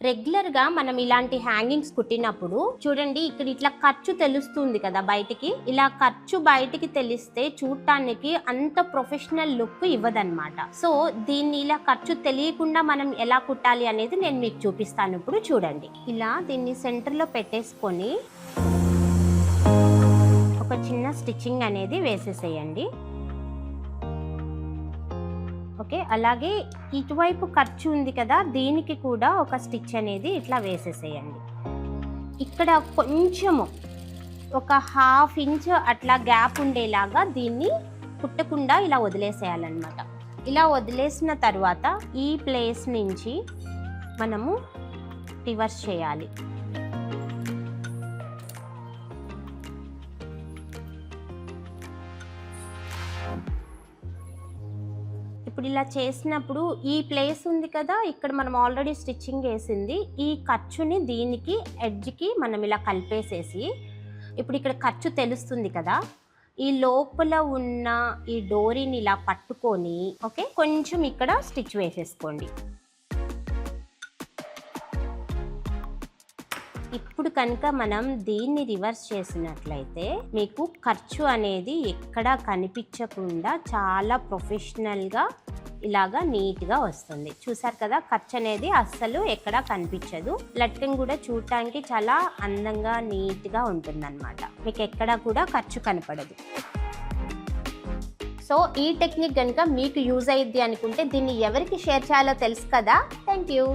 రెగ్యులర్గా మనం ఇలాంటి హ్యాంగింగ్స్ కుట్టినప్పుడు చూడండి, ఇక్కడ ఇట్లా ఖర్చు తెలుస్తుంది కదా బయటికి. ఇలా ఖర్చు బయటికి తెలిస్తే చూడటానికి అంత ప్రొఫెషనల్ లుక్ ఇవ్వదన్నమాట. సో దీన్ని ఇలా ఖర్చు తెలియకుండా మనం ఎలా కుట్టాలి అనేది నేను మీకు చూపిస్తాను. ఇప్పుడు చూడండి, ఇలా దీన్ని సెంటర్లో పెట్టేసుకొని ఒక చిన్న స్టిచ్చింగ్ అనేది వేసేసేయండి. ఓకే, అలాగే ఇటువైపు ఖర్చు ఉంది కదా, దీనికి కూడా ఒక స్టిచ్ అనేది ఇట్లా వేసేసేయండి. ఇక్కడ కొంచెము ఒక 1/2 ఇంచ్ అట్లా గ్యాప్ ఉండేలాగా దీన్ని కుట్టకుండా ఇలా వదిలేసేయాలన్నమాట. ఇలా వదిలేసిన తర్వాత ఈ ప్లేస్ నుంచి మనము రివర్స్ చేయాలి. ఇప్పుడు ఇలా చేసినప్పుడు ఈ ప్లేస్ ఉంది కదా, ఇక్కడ మనం ఆల్రెడీ స్టిచ్చింగ్ వేసింది, ఈ ఖర్చుని దీనికి ఎడ్జ్కి మనం ఇలా కలిపేసేసి, ఇప్పుడు ఇక్కడ ఖర్చు తెలుస్తుంది కదా, ఈ లోపల ఉన్న ఈ డోరీని ఇలా పట్టుకొని ఓకే కొంచెం ఇక్కడ స్టిచ్ వేసేసుకోండి. ఇప్పుడు కనుక మనం దీన్ని రివర్స్ చేసినట్లయితే మీకు ఖర్చు అనేది ఎక్కడా కనిపించకుండా చాలా ప్రొఫెషనల్గా ఇలాగా నీట్గా వస్తుంది. చూసారు కదా, ఖర్చు అనేది అస్సలు ఎక్కడా కనిపించదు. లట్కన్ కూడా చూడటానికి చాలా అందంగా నీట్గా ఉంటుందన్నమాట. మీకు ఎక్కడా కూడా ఖర్చు కనపడదు. సో ఈ టెక్నిక్ కనుక మీకు యూజ్ అయ్యిద్ది అనుకుంటే దీన్ని ఎవరికి షేర్ చేయాలో తెలుసు కదా. Thank you.